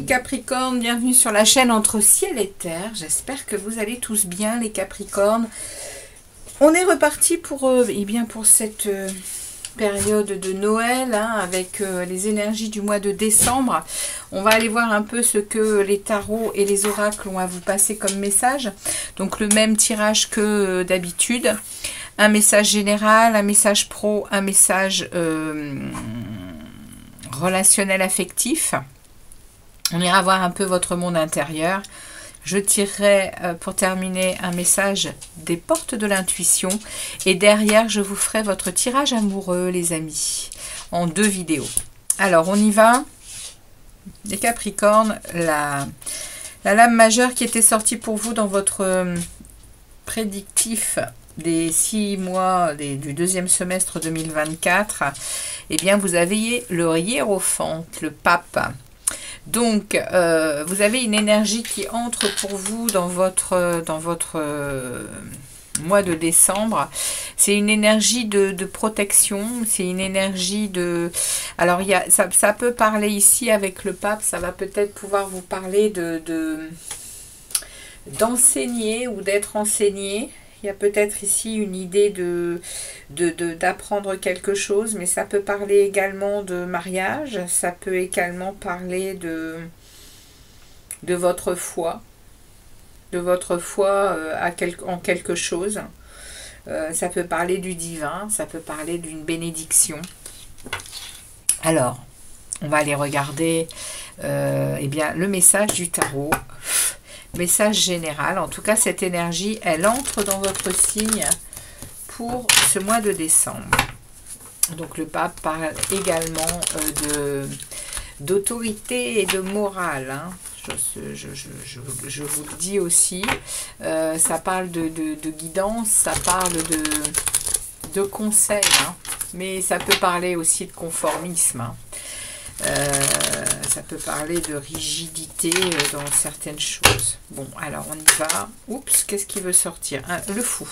Capricorne, bienvenue sur la chaîne Entre Ciel et Terre. J'espère que vous allez tous bien les Capricornes. On est reparti pour, pour cette période de Noël avec les énergies du mois de décembre. On va aller voir un peu ce que les tarots et les oracles ont à vous passer comme message. Donc le même tirage que d'habitude. Un message général, un message pro, un message relationnel affectif. On ira voir un peu votre monde intérieur. Je tirerai pour terminer un message des portes de l'intuition. Et derrière, je vous ferai votre tirage amoureux, les amis, en 2 vidéos. Alors, on y va. Les Capricornes, la lame majeure qui était sortie pour vous dans votre prédictif des 6 mois du 2e semestre 2024. Eh bien, vous avez le hiérophante, le pape. Donc, vous avez une énergie qui entre pour vous dans votre mois de décembre. C'est une énergie de protection, c'est une énergie de... Alors, ça peut parler ici avec le pape, ça va peut-être pouvoir vous parler d'enseigner ou d'être enseigné. Il y a peut-être ici une idée d'apprendre quelque chose, mais ça peut parler également de mariage, ça peut également parler de votre foi, en quelque chose. Ça peut parler du divin, ça peut parler d'une bénédiction. Alors, on va aller regarder le message du tarot. Message général, en tout cas cette énergie, elle entre dans votre signe pour ce mois de décembre. Donc le pape parle également d'autorité et de morale. Hein. Je vous le dis aussi. Ça parle de guidance, ça parle de conseils, hein. Mais ça peut parler aussi de conformisme. Hein. Ça peut parler de rigidité dans certaines choses. Bon, alors on y va. Oups, qu'est-ce qui veut sortir? Le fou.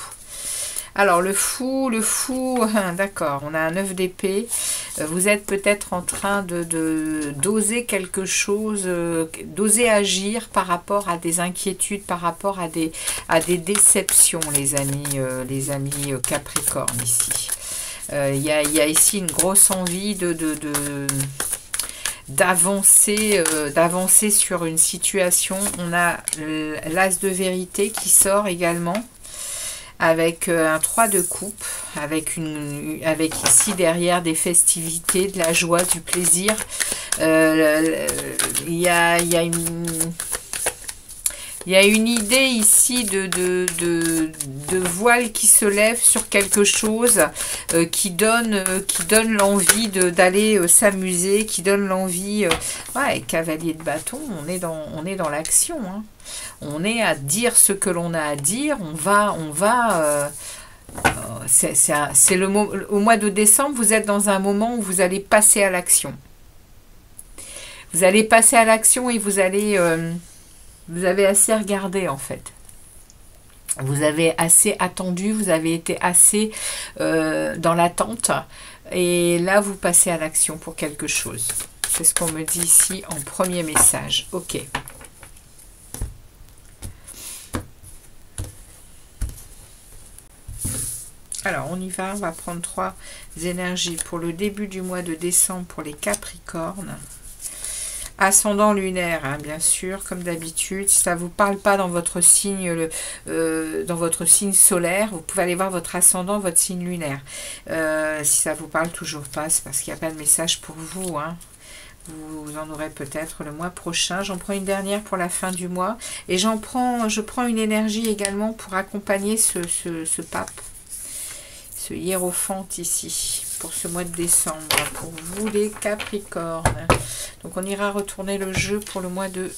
Alors le fou, d'accord, on a un 9 d'épée. Vous êtes peut-être en train d'oser quelque chose, d'oser agir par rapport à des inquiétudes, par rapport à des déceptions, les amis Capricorne ici. Il y a ici une grosse envie d'avancer sur une situation. On a l'as de vérité qui sort également avec un 3 de coupe, avec ici derrière des festivités, de la joie, du plaisir. Il y a une idée ici de voile qui se lève sur quelque chose qui donne l'envie d'aller s'amuser, qui donne l'envie... ouais, cavalier de bâton, on est dans l'action. Hein. On est à dire ce que l'on a à dire. C'est au mois de décembre, vous êtes dans un moment où vous allez passer à l'action. Vous allez passer à l'action et vous avez assez regardé en fait. Vous avez assez attendu, vous avez été assez dans l'attente. Et là, vous passez à l'action pour quelque chose. C'est ce qu'on me dit ici en premier message. Ok. Alors, on y va. On va prendre 3 énergies pour le début du mois de décembre pour les Capricornes. Ascendant lunaire, hein, bien sûr, comme d'habitude. Si ça ne vous parle pas dans votre signe, solaire, vous pouvez aller voir votre ascendant, votre signe lunaire. Si ça ne vous parle toujours pas, c'est parce qu'il n'y a pas de message pour vous. Hein. Vous en aurez peut-être le mois prochain. J'en prends une dernière pour la fin du mois. Et je prends une énergie également pour accompagner ce pape, ce hiérophante ici, pour ce mois de décembre, pour vous les Capricornes. Donc on ira retourner le jeu pour le mois de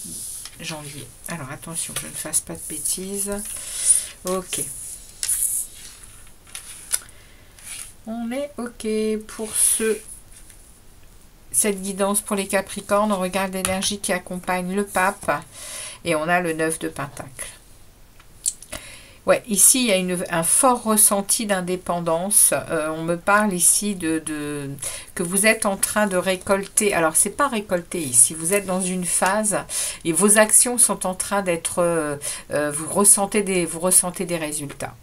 janvier. Alors attention, je ne fasse pas de bêtises. Ok. On est OK pour cette guidance pour les Capricornes. On regarde l'énergie qui accompagne le pape. Et on a le 9 de Pentacle. Ouais, ici, il y a un fort ressenti d'indépendance. On me parle ici que vous êtes en train de récolter. Alors, c'est pas récolter ici. Vous êtes dans une phase et vos actions sont en train d'être... vous ressentez des résultats.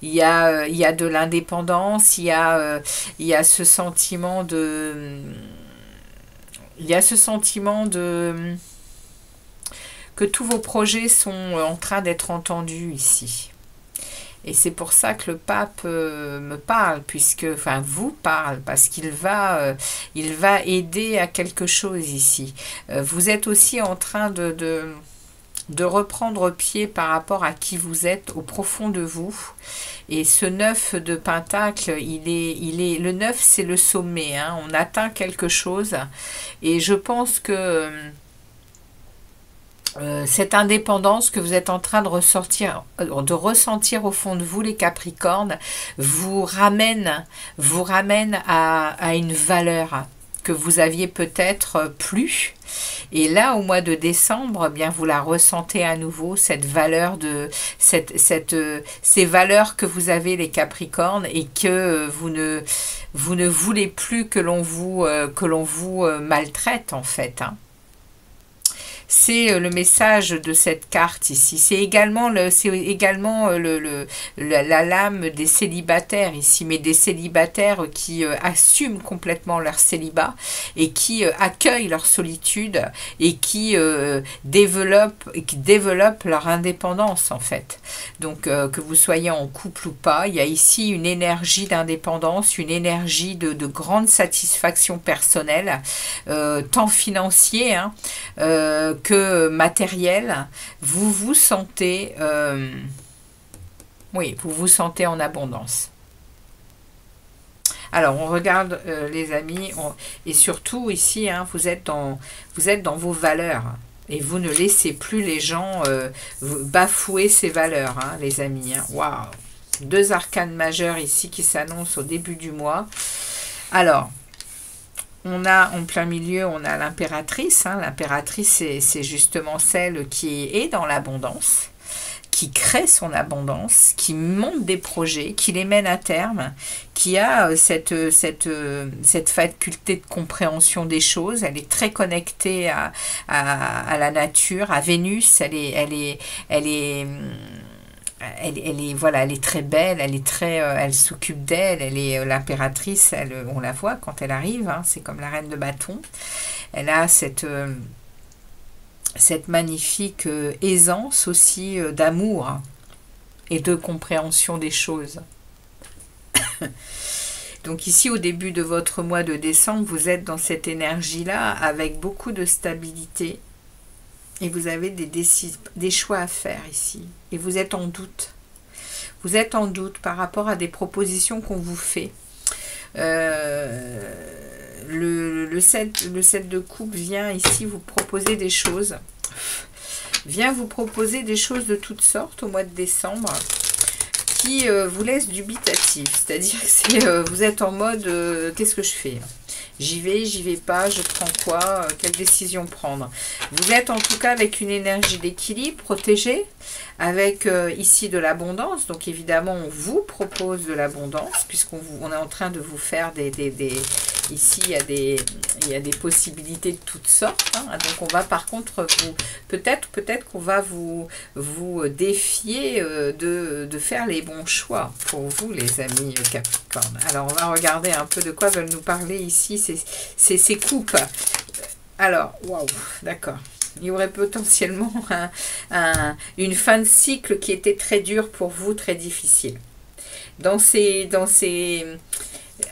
Il y a de l'indépendance. Il y a ce sentiment de... Il y a ce sentiment de... que tous vos projets sont en train d'être entendus ici. Et c'est pour ça que le pape me parle, vous parle, parce qu'il va aider à quelque chose ici. Vous êtes aussi en train de reprendre pied par rapport à qui vous êtes au profond de vous. Et ce 9 de Pentacle, le 9 c'est le sommet, hein. On atteint quelque chose. Et je pense que cette indépendance que vous êtes en train de ressentir au fond de vous, les Capricornes, vous ramène à une valeur que vous aviez peut-être plus. Et là, au mois de décembre, eh bien, vous la ressentez à nouveau, cette valeur ces valeurs que vous avez, les Capricornes, et que vous ne voulez plus que l'on vous maltraite, en fait, hein. C'est le message de cette carte ici. C'est également la lame des célibataires ici, mais des célibataires qui assument complètement leur célibat et qui accueillent leur solitude et qui développent leur indépendance, en fait. Donc, que vous soyez en couple ou pas, il y a ici une énergie d'indépendance, une énergie de grande satisfaction personnelle, tant financier, hein, que matériel. Vous vous sentez vous vous sentez en abondance. Alors on regarde les amis, et surtout ici, hein, vous êtes dans vos valeurs et vous ne laissez plus les gens bafouer ces valeurs, hein, les amis, hein. Waouh, 2 arcanes majeures ici qui s'annoncent au début du mois. Alors on a en plein milieu, on a l'impératrice, hein. L'impératrice, c'est justement celle qui est dans l'abondance, qui crée son abondance, qui monte des projets, qui les mène à terme, qui a cette faculté de compréhension des choses. Elle est très connectée à la nature, à Vénus. Elle est très belle, elle s'occupe d'elle, elle est l'impératrice, on la voit quand elle arrive, hein, c'est comme la reine de bâton. Elle a cette magnifique aisance aussi d'amour et de compréhension des choses. Donc ici, au début de votre mois de décembre, vous êtes dans cette énergie-là avec beaucoup de stabilité. Et vous avez des choix à faire ici. Et vous êtes en doute. Vous êtes en doute par rapport à des propositions qu'on vous fait. Le 7 de coupe vient ici vous proposer des choses. Vient vous proposer des choses de toutes sortes au mois de décembre qui vous laissent dubitatif. C'est-à-dire que vous êtes en mode qu'est-ce que je fais ? J'y vais pas, je prends quoi, quelle décision prendre. Vous êtes en tout cas avec une énergie d'équilibre, protégée, avec ici de l'abondance. Donc évidemment, on vous propose de l'abondance, puisqu'on est en train de vous faire ici, il y a des possibilités de toutes sortes, hein. Donc on va par contre peut-être qu'on va vous défier de faire les bons choix pour vous, les amis Capricorne. Alors on va regarder un peu de quoi veulent nous parler ici ces coupes. Alors, waouh, d'accord. Il y aurait potentiellement une fin de cycle qui était très dure pour vous, très difficile.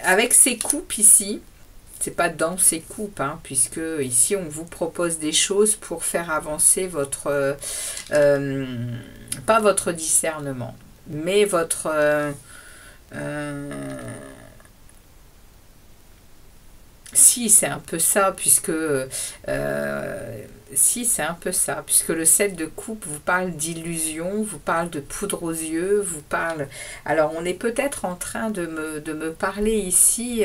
Avec ces coupes ici, c'est pas dans ces coupes, hein, puisque ici on vous propose des choses pour faire avancer votre, pas votre discernement, mais votre, si, c'est un peu ça, puisque Si, c'est un peu ça, puisque le 7 de coupe vous parle d'illusion, vous parle de poudre aux yeux, vous parle... Alors, on est peut-être en train de me parler ici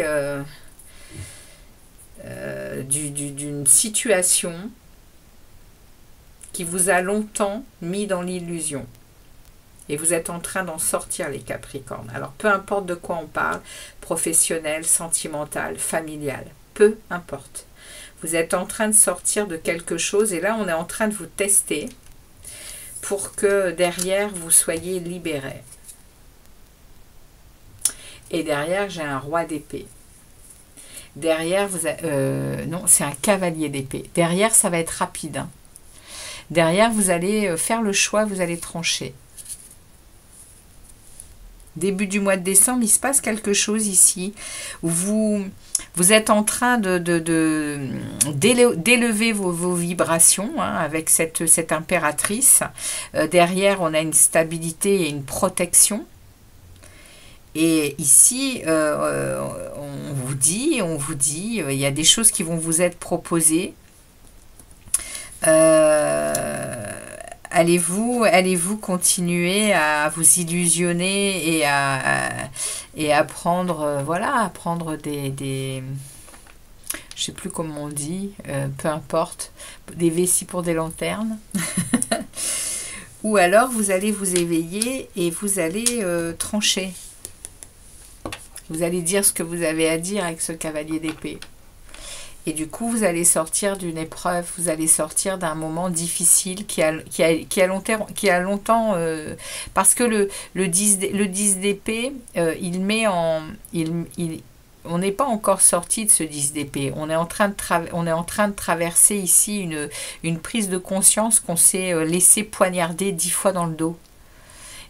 d'une situation qui vous a longtemps mis dans l'illusion. Et vous êtes en train d'en sortir, les Capricornes. Alors, peu importe de quoi on parle, professionnel, sentimental, familial, peu importe. Vous êtes en train de sortir de quelque chose et là, on est en train de vous tester pour que derrière, vous soyez libérés. Et derrière, j'ai un roi d'épée. Derrière, non, c'est un cavalier d'épée. Derrière, ça va être rapide. Hein. Derrière, vous allez faire le choix, vous allez trancher. Début du mois de décembre, il se passe quelque chose ici où vous êtes en train d'élever vos vibrations hein, avec cette impératrice. Derrière, on a une stabilité et une protection. Et ici, on vous dit, il y a des choses qui vont vous être proposées. Allez-vous continuer à vous illusionner et à prendre, voilà, à prendre des je sais plus comment on dit, peu importe, des vessies pour des lanternes. Ou alors vous allez vous éveiller et vous allez trancher. Vous allez dire ce que vous avez à dire avec ce cavalier d'épée. Et du coup, vous allez sortir d'une épreuve, vous allez sortir d'un moment difficile qui a longtemps parce que le 10 d'épée, on n'est pas encore sorti de ce 10 d'épée. On est en train de traverser ici une prise de conscience qu'on s'est laissé poignarder 10 fois dans le dos.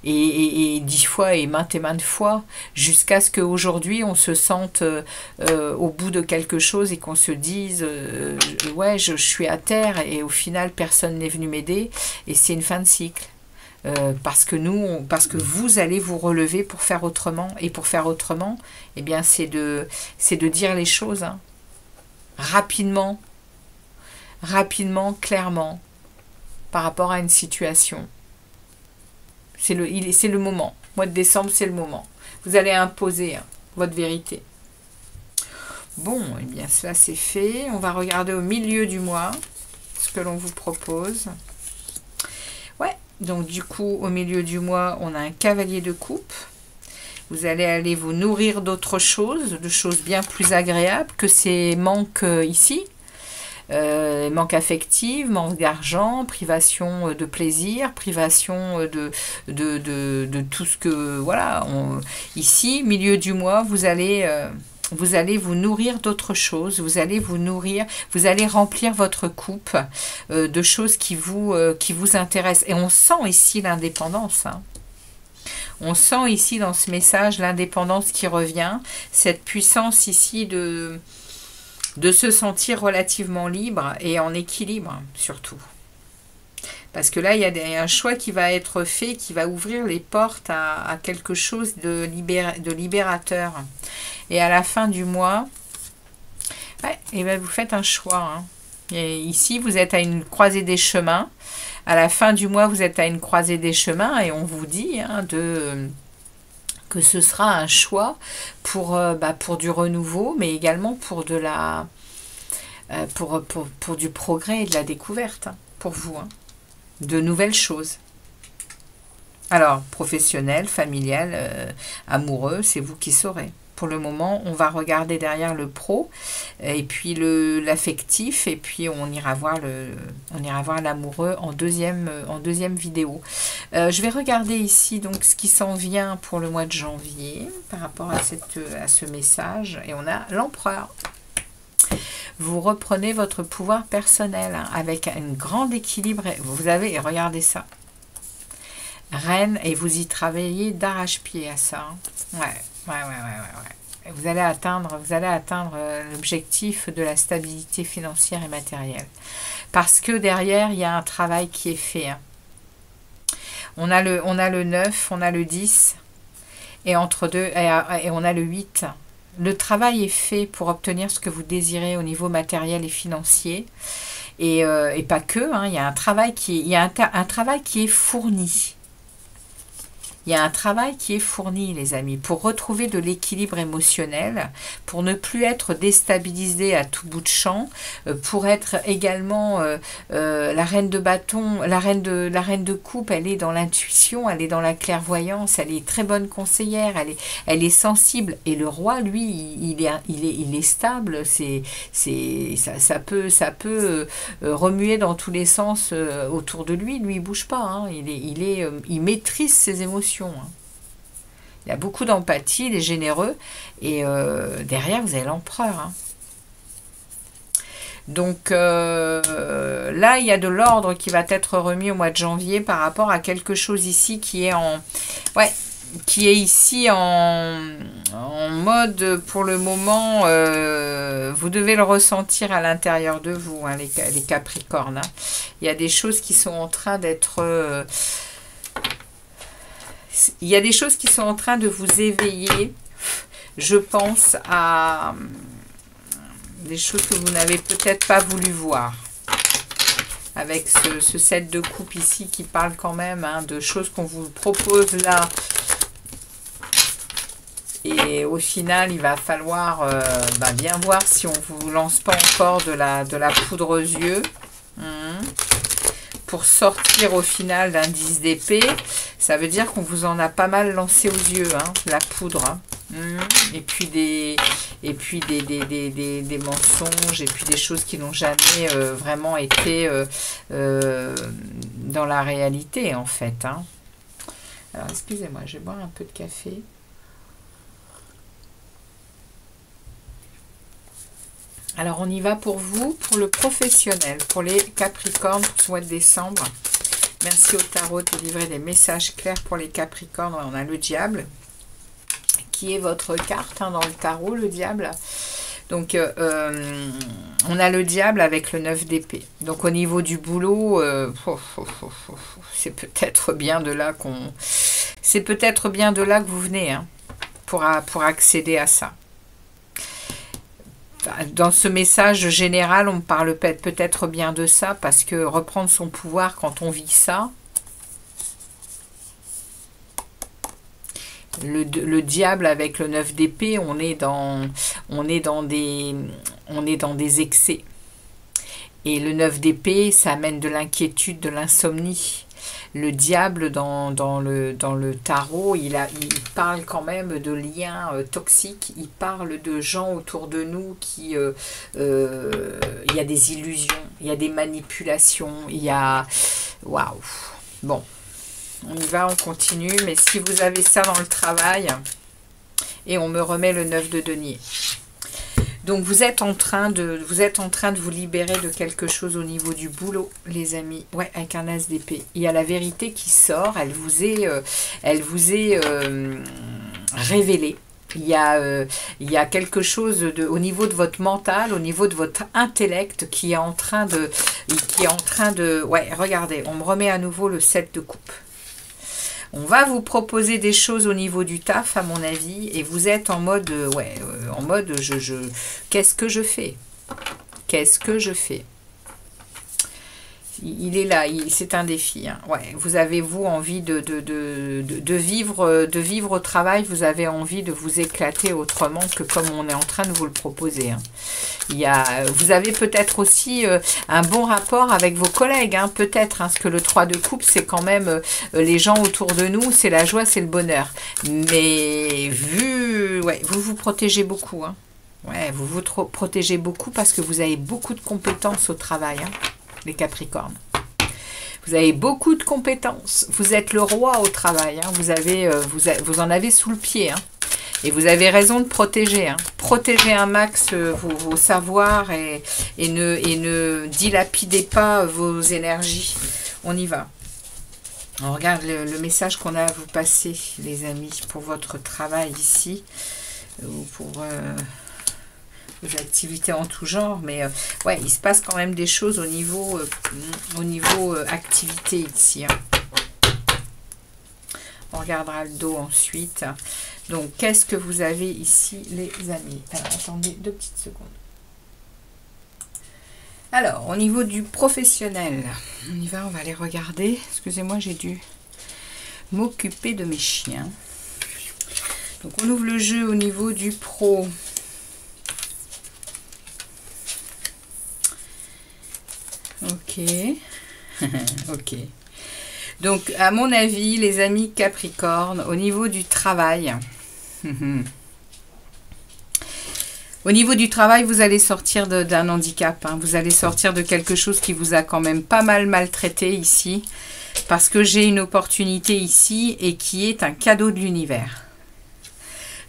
Et 10 fois et maintes fois, jusqu'à ce qu'aujourd'hui on se sente au bout de quelque chose et qu'on se dise ouais, je suis à terre et au final personne n'est venu m'aider et c'est une fin de cycle. Parce que vous allez vous relever pour faire autrement. Et pour faire autrement, eh bien c'est de dire les choses hein. Rapidement, clairement, par rapport à une situation. C'est le moment. Mois de décembre, c'est le moment. Vous allez imposer hein, votre vérité. Bon, eh bien, cela c'est fait. On va regarder au milieu du mois ce que l'on vous propose. Ouais, donc du coup, au milieu du mois, on a un cavalier de coupe. Vous allez aller vous nourrir d'autres choses, de choses bien plus agréables que ces manques ici. Manque affectif, manque d'argent, privation de plaisir, privation de tout ce que... Voilà, ici, milieu du mois, vous allez vous nourrir d'autres choses, vous allez remplir votre coupe de choses qui vous intéressent. Et on sent ici l'indépendance, hein. On sent ici dans ce message l'indépendance qui revient, cette puissance ici de se sentir relativement libre et en équilibre surtout. Parce que là, il y a un choix qui va être fait, qui va ouvrir les portes à quelque chose de libérateur. Et à la fin du mois, ouais, et ben vous faites un choix. Hein. Et ici, vous êtes à une croisée des chemins. À la fin du mois, vous êtes à une croisée des chemins et on vous dit hein, que ce sera un choix pour du renouveau, mais également pour pour du progrès et de la découverte, hein, pour vous, hein, de nouvelles choses. Alors, professionnel, familial, amoureux, c'est vous qui saurez. Pour le moment, on va regarder derrière le pro, et puis l'affectif, et puis on ira voir l'amoureux en deuxième vidéo. Je vais regarder ici donc ce qui s'en vient pour le mois de janvier par rapport à ce message, et on a l'empereur. Vous reprenez votre pouvoir personnel hein, avec un grand équilibre. Vous avez, regardez ça, reine, et vous y travaillez d'arrache-pied à ça. Hein. Ouais. Vous allez atteindre l'objectif de la stabilité financière et matérielle. Parce que derrière, il y a un travail qui est fait. Hein. On a le 9, on a le 10, et entre deux, et on a le 8. Le travail est fait pour obtenir ce que vous désirez au niveau matériel et financier. et pas que, hein, il y a un travail un travail qui est fourni. Il y a un travail qui est fourni, les amis, pour retrouver de l'équilibre émotionnel, pour ne plus être déstabilisé à tout bout de champ, pour être également la reine de bâton, la reine de coupe, elle est dans l'intuition, elle est dans la clairvoyance, elle est très bonne conseillère, elle est sensible. Et le roi, lui, il est stable, ça peut remuer dans tous les sens autour de lui. Lui, il bouge pas, hein, il maîtrise ses émotions. Il a beaucoup d'empathie, il est généreux, et derrière vous avez l'empereur. Hein. Donc là, il y a de l'ordre qui va être remis au mois de janvier par rapport à quelque chose ici qui est qui est ici en mode, pour le moment, vous devez le ressentir à l'intérieur de vous, hein, les Capricornes. Hein. Il y a des choses qui sont en train d'être... il y a des choses qui sont en train de vous éveiller, je pense, à des choses que vous n'avez peut-être pas voulu voir. Avec ce set de coupe ici qui parle quand même, hein, de choses qu'on vous propose là. Et au final, il va falloir bien voir si on ne vous lance pas encore de la poudre aux yeux. Pour sortir au final d'un 10 d'épée, ça veut dire qu'on vous en a pas mal lancé aux yeux, hein, la poudre. Hein. Et puis des mensonges, et puis des choses qui n'ont jamais vraiment été dans la réalité, en fait. Hein. Alors, excusez-moi, je vais boire un peu de café. Alors, on y va pour vous, pour le professionnel, pour les Capricornes, pour ce mois de décembre. Merci au tarot de livrer des messages clairs pour les Capricornes. On a le diable, qui est votre carte, hein, dans le tarot, le diable. Donc, on a le diable avec le 9 d'épée. Donc, au niveau du boulot, c'est peut-être bien de là qu'on... C'est peut-être bien de là que vous venez, hein, pour accéder à ça. Dans ce message général, on parle peut-être bien de ça, parce que reprendre son pouvoir quand on vit ça, le diable avec le 9 d'épée, on est dans des excès. Et le 9 d'épée, ça amène de l'inquiétude, de l'insomnie. Le diable dans le tarot, il parle quand même de liens toxiques, il parle de gens autour de nous qui... il y a des illusions, il y a des manipulations, il y a... Waouh. Bon, on y va, on continue, mais si vous avez ça dans le travail, et on me remet le 9 de denier. Donc vous êtes en train de vous libérer de quelque chose au niveau du boulot, les amis. Ouais, avec un as d'épée. Il y a la vérité qui sort, elle vous est révélée. Il y a quelque chose au niveau de votre mental, au niveau de votre intellect qui est en train de... Ouais, regardez, on me remet à nouveau le 7 de coupe. On va vous proposer des choses au niveau du taf, à mon avis, et vous êtes en mode, qu'est-ce que je fais? Qu'est-ce que je fais? Il est là, c'est un défi. Hein. Ouais, vous avez, vous, envie de vivre au travail, vous avez envie de vous éclater autrement que comme on est en train de vous le proposer. Hein. Vous avez peut-être aussi un bon rapport avec vos collègues, hein, peut-être, hein, parce que le 3 de coupe, c'est quand même les gens autour de nous, c'est la joie, c'est le bonheur. Mais vous vous protégez beaucoup. Hein. Ouais, vous vous protégez beaucoup parce que vous avez beaucoup de compétences au travail. Hein. Les Capricornes. Vous avez beaucoup de compétences. Vous êtes le roi au travail. Hein. Vous en avez sous le pied. Hein. Et vous avez raison de protéger. Hein. Protégez un max vos savoirs et ne dilapidez pas vos énergies. On y va. On regarde le message qu'on a à vous passer, les amis, pour votre travail ici. Ou pour... des activités en tout genre, mais ouais, il se passe quand même des choses au niveau activité ici. Hein. On regardera le dos ensuite. Donc, qu'est-ce que vous avez ici, les amis? Alors, attendez 2 petites secondes. Alors, au niveau du professionnel, on y va, on va aller regarder. Excusez-moi, j'ai dû m'occuper de mes chiens. Donc, on ouvre le jeu au niveau du pro. Ok. Ok. Donc, à mon avis, les amis Capricorne, au niveau du travail... Au niveau du travail, vous allez sortir d'un handicap. Hein. Vous allez sortir de quelque chose qui vous a quand même pas mal maltraité ici. Parce que j'ai une opportunité ici et qui est un cadeau de l'univers.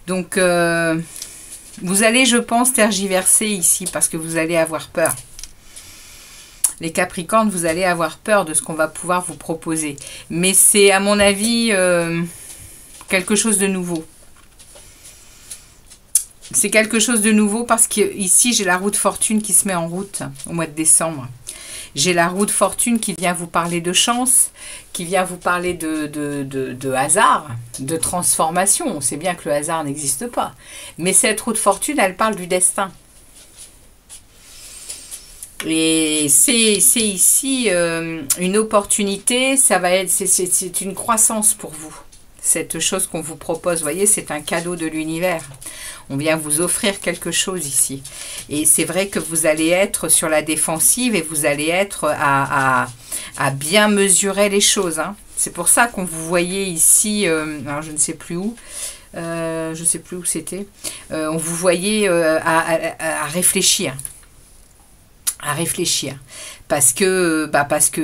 Donc, vous allez, je pense, tergiverser ici parce que vous allez avoir peur. Les Capricornes, vous allez avoir peur de ce qu'on va pouvoir vous proposer. Mais c'est, à mon avis, quelque chose de nouveau. C'est quelque chose de nouveau parce que ici j'ai la roue de fortune qui se met en route au mois de décembre. J'ai la roue de fortune qui vient vous parler de chance, qui vient vous parler de hasard, de transformation. On sait bien que le hasard n'existe pas. Mais cette roue de fortune, elle parle du destin. Et c'est ici une opportunité, ça va être, c'est une croissance pour vous. Cette chose qu'on vous propose, vous voyez, c'est un cadeau de l'univers. On vient vous offrir quelque chose ici. Et c'est vrai que vous allez être sur la défensive et vous allez être à bien mesurer les choses. Hein. C'est pour ça qu'on vous voyait ici, alors je ne sais plus où, c'était. On vous voyait à réfléchir. À réfléchir. Parce que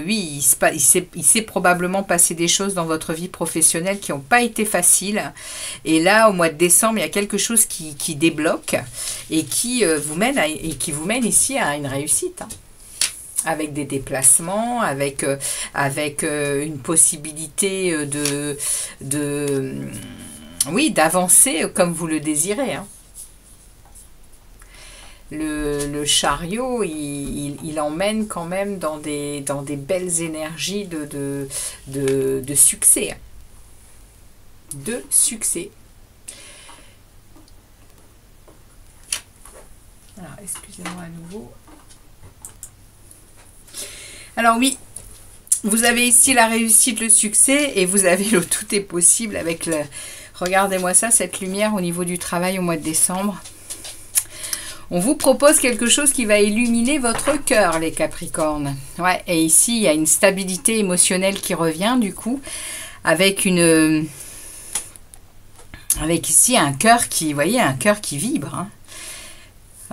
oui, il s'est probablement passé des choses dans votre vie professionnelle qui n'ont pas été faciles. Et là, au mois de décembre, il y a quelque chose qui débloque et qui vous mène ici à une réussite. Hein. Avec des déplacements, avec une possibilité d'avancer comme vous le désirez. Hein. Le chariot, il emmène quand même dans des belles énergies de succès. De succès. Alors, excusez-moi à nouveau. Alors oui, vous avez ici la réussite, le succès, et vous avez le tout est possible avec le... Regardez-moi ça, cette lumière au niveau du travail au mois de décembre. On vous propose quelque chose qui va illuminer votre cœur, les Capricornes. Ouais, et ici, il y a une stabilité émotionnelle qui revient, du coup, avec ici un cœur qui, vous voyez, un cœur qui vibre. Hein.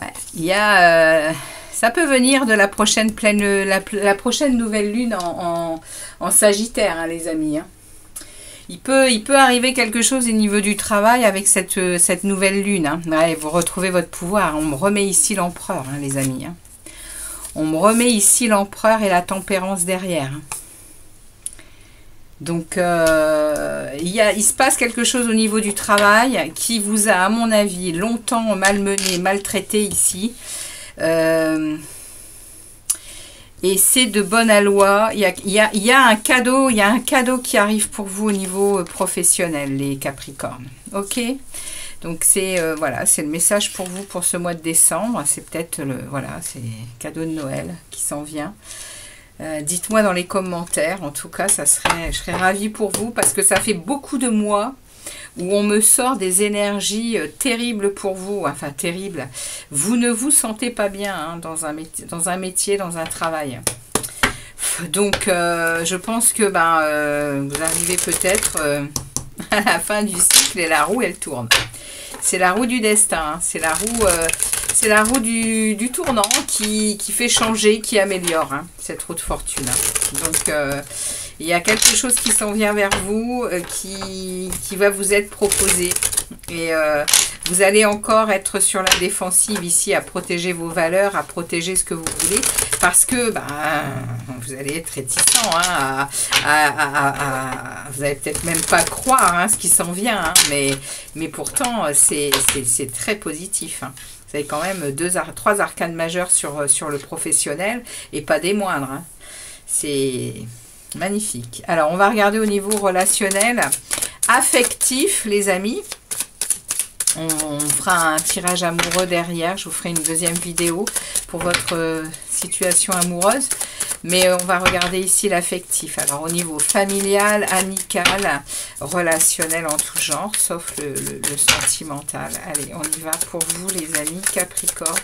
Ouais, il y a... ça peut venir de la prochaine la prochaine nouvelle lune en Sagittaire, hein, les amis. Hein. Il peut arriver quelque chose au niveau du travail avec cette nouvelle lune. Hein. Ouais, vous retrouvez votre pouvoir. On me remet ici l'empereur, hein, les amis. Hein. On me remet ici l'empereur et la tempérance derrière. Hein. Donc, il se passe quelque chose au niveau du travail qui vous a, à mon avis, longtemps malmené, maltraité ici. Et c'est de bonne aloi. Il y a un cadeau qui arrive pour vous au niveau professionnel, les Capricornes. Ok. Donc c'est voilà, c'est le message pour vous pour ce mois de décembre. C'est peut-être c'est cadeau de Noël qui s'en vient. Dites-moi dans les commentaires. En tout cas, je serais ravie pour vous parce que ça fait beaucoup de mois où on me sort des énergies terribles pour vous, enfin terribles. Vous ne vous sentez pas bien hein, dans un métier, dans un travail. Donc, je pense que vous arrivez peut-être à la fin du cycle et la roue, elle tourne. C'est la roue du destin, hein. C'est la roue du tournant qui fait changer, qui améliore hein, cette roue de fortune. Hein. Donc, il y a quelque chose qui s'en vient vers vous, qui va vous être proposé. Et vous allez encore être sur la défensive ici, à protéger vos valeurs, à protéger ce que vous voulez. Parce que vous allez être réticent. Hein, vous n'allez peut-être même pas croire hein, ce qui s'en vient. Hein, mais pourtant, c'est très positif. Hein. Vous avez quand même 3 arcanes majeures sur le professionnel et pas des moindres. Hein. C'est... magnifique. Alors, on va regarder au niveau relationnel, affectif, les amis. On fera un tirage amoureux derrière. Je vous ferai une deuxième vidéo pour votre situation amoureuse. Mais on va regarder ici l'affectif. Alors au niveau familial, amical, relationnel en tout genre, sauf le sentimental. Allez, on y va pour vous les amis Capricorne.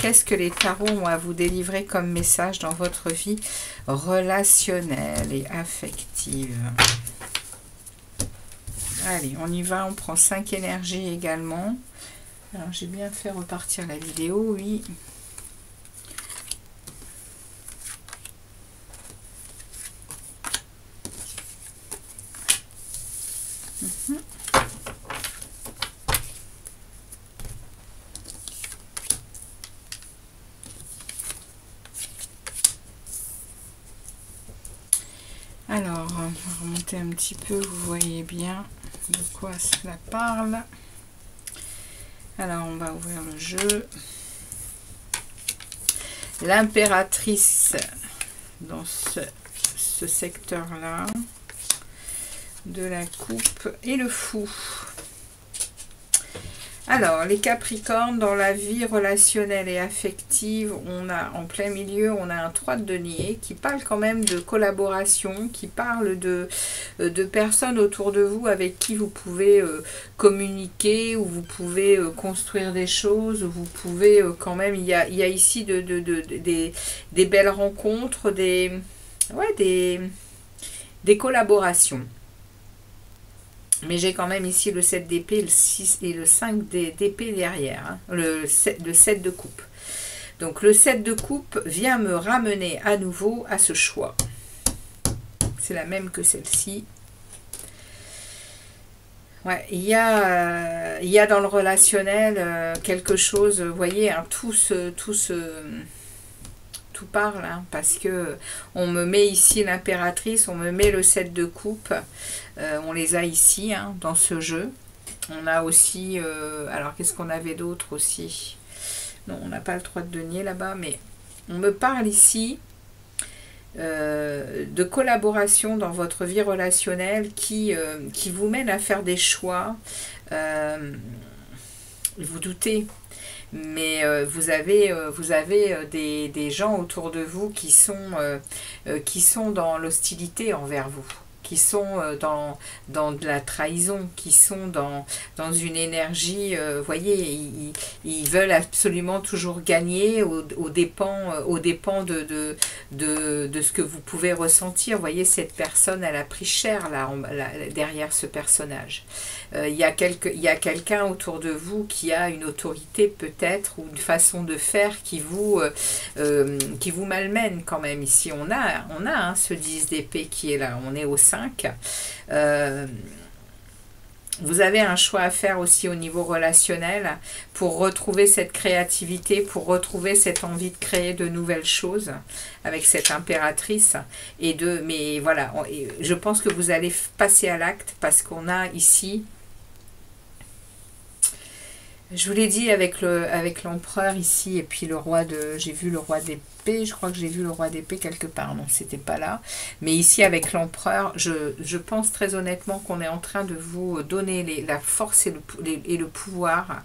Qu'est-ce que les tarots ont à vous délivrer comme message dans votre vie relationnelle et affective? Allez, on y va, on prend 5 énergies également. Alors, j'ai bien fait repartir la vidéo, oui. Alors, on va remonter un petit peu, vous voyez bien de quoi cela parle. Alors, on va ouvrir le jeu. L'impératrice dans ce secteur-là de la coupe et le fou. Alors, les Capricornes, dans la vie relationnelle et affective, on a en plein milieu, on a un 3 de denier qui parle quand même de collaboration, qui parle de personnes autour de vous avec qui vous pouvez communiquer, où vous pouvez construire des choses, où vous pouvez quand même, il y a ici des belles rencontres, des collaborations. Mais j'ai quand même ici le 7 d'épée, le 6 et le 5 d'épée derrière. Hein, le 7 de coupe. Donc le 7 de coupe vient me ramener à nouveau à ce choix. C'est la même que celle-ci. Ouais, il y a dans le relationnel quelque chose, vous voyez, hein, tout parle, hein, parce que on me met ici l'impératrice, on me met le 7 de coupe, on les a ici, hein, dans ce jeu. On a aussi, alors qu'est-ce qu'on avait d'autre aussi? Non, on n'a pas le 3 de denier là-bas, mais on me parle ici de collaboration dans votre vie relationnelle qui vous mène à faire des choix. Vous doutez, mais vous avez des gens autour de vous qui sont dans l'hostilité envers vous, qui sont dans de la trahison, qui sont dans une énergie, vous voyez, ils veulent absolument toujours gagner aux dépens de ce que vous pouvez ressentir. Vous voyez, cette personne, elle a pris cher là, derrière ce personnage. Il y a quelqu'un autour de vous qui a une autorité peut-être, ou une façon de faire qui vous malmène quand même. Ici, on a hein, ce 10 d'épée qui est là, on est au 5. Vous avez un choix à faire aussi au niveau relationnel pour retrouver cette créativité, pour retrouver cette envie de créer de nouvelles choses avec cette impératrice. Mais voilà, je pense que vous allez passer à l'acte parce qu'on a ici... Je vous l'ai dit avec l'empereur ici et puis le roi de... J'ai vu le roi d'épée, je crois que j'ai vu le roi d'épée quelque part. Non, c'était pas là. Mais ici avec l'empereur, je pense très honnêtement qu'on est en train de vous donner la force et le pouvoir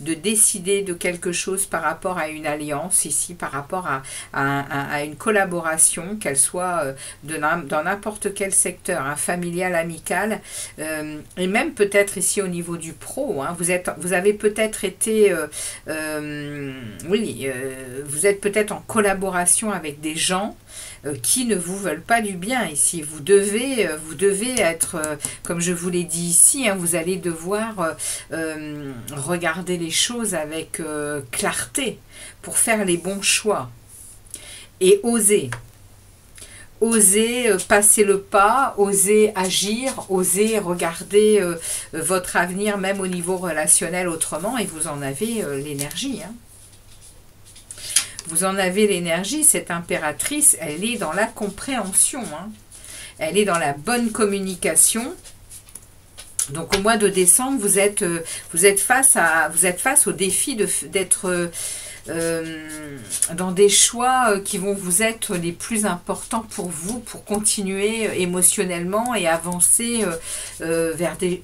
de décider de quelque chose par rapport à une alliance ici, par rapport à une collaboration, qu'elle soit dans n'importe quel secteur, hein, familial, amical, et même peut-être ici au niveau du pro. Hein, vous avez peut-être été, vous êtes peut-être en collaboration avec des gens qui ne vous veulent pas du bien ici. Vous devez être, comme je vous l'ai dit ici, hein, vous allez devoir regarder les choses avec clarté pour faire les bons choix et oser. Osez passer le pas, osez agir, osez regarder votre avenir, même au niveau relationnel autrement, et vous en avez l'énergie. Hein. Vous en avez l'énergie, cette impératrice, elle est dans la compréhension. Hein. Elle est dans la bonne communication. Donc au mois de décembre, vous êtes face au défi d'être... dans des choix qui vont vous être les plus importants pour vous, pour continuer émotionnellement et avancer vers des...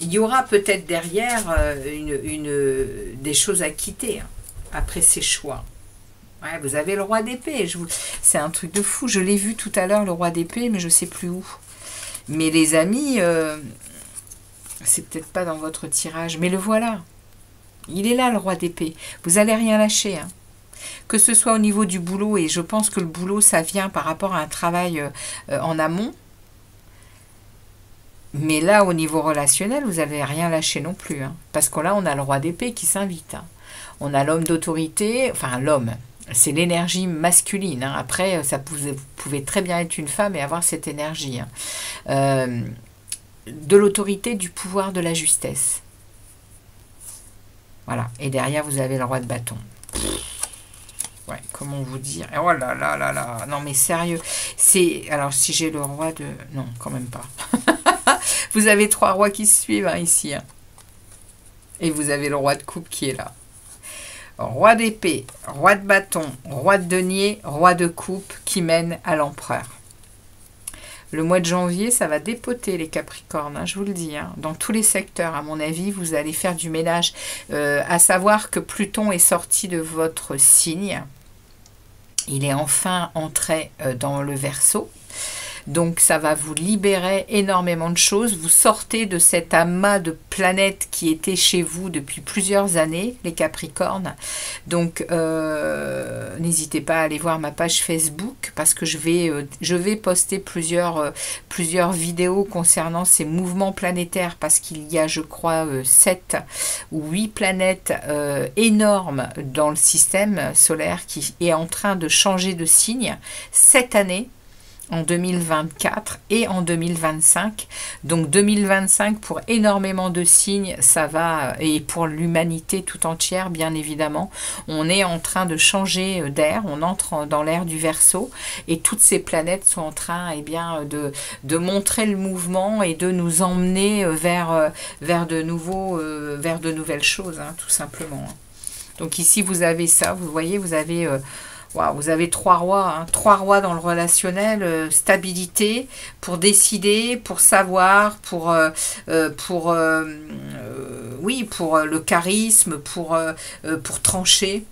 il y aura peut-être derrière des choses à quitter, hein, après ces choix. Ouais, vous avez le roi d'épée. C'est un truc de fou. Je l'ai vu tout à l'heure, le roi d'épée, mais je ne sais plus où. Mais les amis, c'est peut-être pas dans votre tirage, mais le voilà. Il est là, le roi d'épée. Vous n'allez rien lâcher, hein. Que ce soit au niveau du boulot, et je pense que le boulot, ça vient par rapport à un travail en amont. Mais là, au niveau relationnel, vous n'allez rien lâcher non plus, hein. Parce que là, on a le roi d'épée qui s'invite, hein. On a l'homme d'autorité, enfin l'homme, c'est l'énergie masculine, hein. Après, vous pouvez très bien être une femme et avoir cette énergie, hein. De l'autorité, du pouvoir, de la justesse. Voilà. Et derrière, vous avez le roi de bâton. Ouais, comment vous dire? Oh là là là là. Non, mais sérieux. Alors, si j'ai le roi de... Non, quand même pas. Vous avez 3 rois qui se suivent, hein, ici, hein. Et vous avez le roi de coupe qui est là. Roi d'épée, roi de bâton, roi de denier, roi de coupe qui mène à l'empereur. Le mois de janvier, ça va dépoter les Capricornes, hein, je vous le dis, hein, dans tous les secteurs. À mon avis, vous allez faire du ménage. À savoir que Pluton est sorti de votre signe. Il est enfin entré dans le Verseau. Donc ça va vous libérer énormément de choses. Vous sortez de cet amas de planètes qui était chez vous depuis plusieurs années, les Capricornes. Donc n'hésitez pas à aller voir ma page Facebook parce que je vais poster plusieurs vidéos concernant ces mouvements planétaires parce qu'il y a, je crois, 7 ou 8 planètes énormes dans le système solaire qui est en train de changer de signe cette année. En 2024 et en 2025. Donc 2025 pour énormément de signes, ça va, et pour l'humanité tout entière, bien évidemment. On est en train de changer d'air, on entre dans l'ère du Verseau et toutes ces planètes sont en train de montrer le mouvement et de nous emmener vers de nouvelles choses, hein, tout simplement. Donc ici vous avez ça, vous voyez, vous avez... Wow, vous avez 3 rois, hein, 3 rois dans le relationnel, stabilité, pour décider, pour savoir, pour le charisme, pour trancher.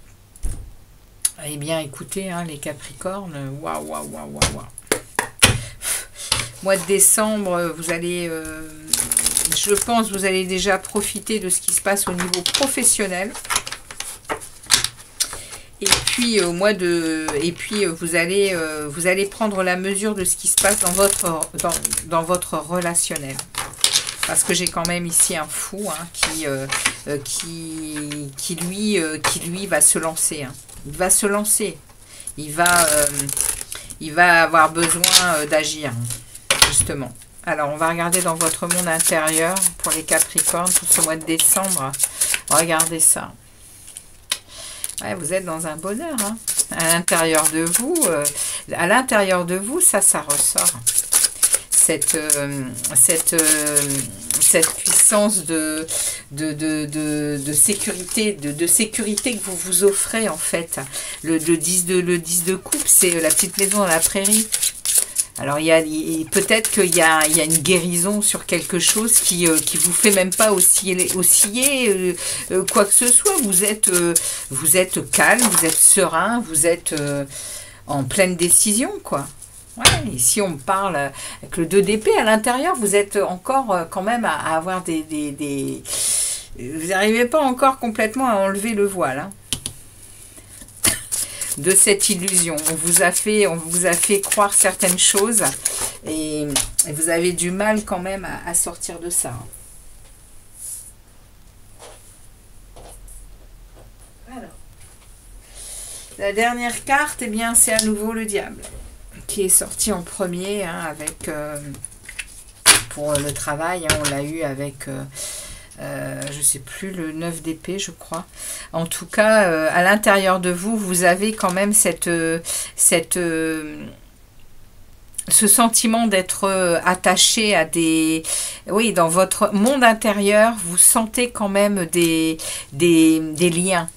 Eh bien, écoutez, hein, les Capricornes, waouh. Mois de décembre, vous allez, je pense, vous allez déjà profiter de ce qui se passe au niveau professionnel. Et puis vous allez prendre la mesure de ce qui se passe dans votre relationnel. Parce que j'ai quand même ici un fou, hein, qui lui va se lancer, hein. Il va se lancer. Il va avoir besoin d'agir, justement. Alors, on va regarder dans votre monde intérieur pour les Capricornes pour ce mois de décembre. Regardez ça. Ouais, vous êtes dans un bonheur, hein. À l'intérieur de vous, ça ressort. Cette puissance de sécurité que vous vous offrez, en fait. Le 10 de coupe, c'est la petite maison dans la prairie. Alors, peut-être qu'il y a une guérison sur quelque chose qui vous fait même pas osciller quoi que ce soit. Vous êtes calme, vous êtes serein, vous êtes en pleine décision, quoi. Ouais, et si on parle avec le 2 d'épée à l'intérieur, vous êtes encore quand même à avoir vous n'arrivez pas encore complètement à enlever le voile, hein, de cette illusion. On vous a fait croire certaines choses et vous avez du mal quand même à sortir de ça. Alors, la dernière carte, eh bien, c'est à nouveau le diable qui est sorti en premier, hein, avec pour le travail, hein, on l'a eu avec je sais plus, le 9 d'épée, je crois. En tout cas, à l'intérieur de vous, vous avez quand même ce sentiment d'être attaché à des... Oui, dans votre monde intérieur, vous sentez quand même des liens.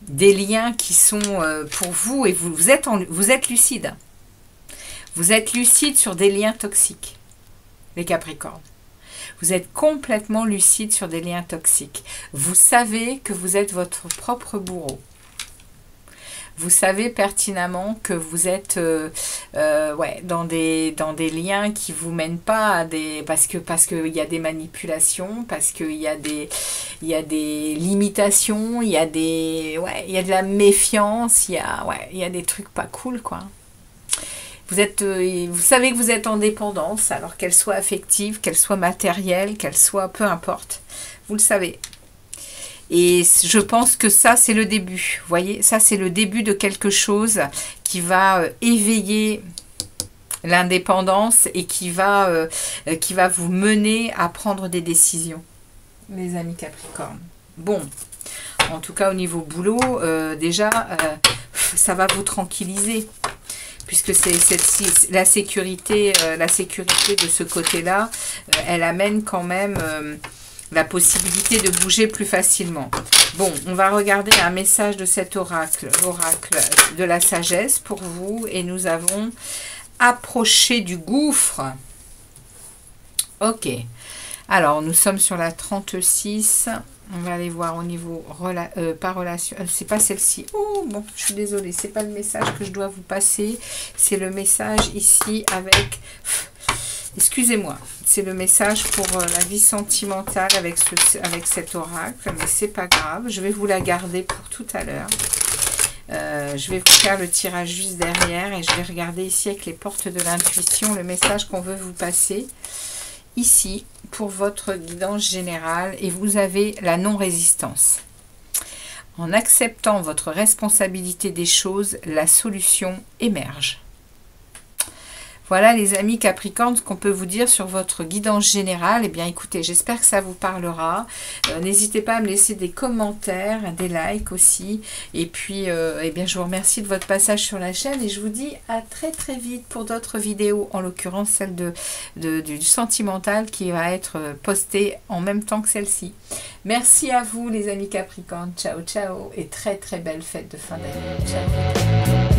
Des liens qui sont pour vous, et vous êtes lucide. Vous êtes lucide sur des liens toxiques, les Capricornes. Vous êtes complètement lucide sur des liens toxiques. Vous savez que vous êtes votre propre bourreau. Vous savez pertinemment que vous êtes ouais, dans des liens qui ne vous mènent pas à des... Parce qu'il y a des manipulations, parce qu'il y a des limitations, il y a de la méfiance, il y a des trucs pas cool, quoi. Vous savez que vous êtes en dépendance, alors qu'elle soit affective, qu'elle soit matérielle, qu'elle soit... Peu importe. Vous le savez. Et je pense que ça, c'est le début. Vous voyez, ça, c'est le début de quelque chose qui va éveiller l'indépendance et qui va vous mener à prendre des décisions, les amis Capricorne. Bon, en tout cas, au niveau boulot, déjà, ça va vous tranquilliser. Puisque c'est la sécurité de ce côté-là, elle amène quand même... la possibilité de bouger plus facilement. Bon, on va regarder un message de cet oracle, l'oracle de la sagesse pour vous. Et nous avons approché du gouffre. Ok. Alors, nous sommes sur la 36. On va aller voir au niveau... pas relation... c'est pas celle-ci. Oh, bon, je suis désolée. C'est pas le message que je dois vous passer. C'est le message ici avec... Excusez-moi, c'est le message pour la vie sentimentale avec cet oracle, mais c'est pas grave, je vais vous la garder pour tout à l'heure. Je vais vous faire le tirage juste derrière et je vais regarder ici avec les portes de l'intuition le message qu'on veut vous passer ici pour votre guidance générale et vous avez la non-résistance. En acceptant votre responsabilité des choses, la solution émerge. Voilà les amis Capricorne, ce qu'on peut vous dire sur votre guidance générale. Eh bien écoutez, j'espère que ça vous parlera. N'hésitez pas à me laisser des commentaires, des likes aussi. Et puis, eh bien, je vous remercie de votre passage sur la chaîne. Et je vous dis à très très vite pour d'autres vidéos. En l'occurrence celle du sentimental qui va être postée en même temps que celle-ci. Merci à vous les amis Capricorne. Ciao ciao et très très belle fête de fin d'année. Ciao.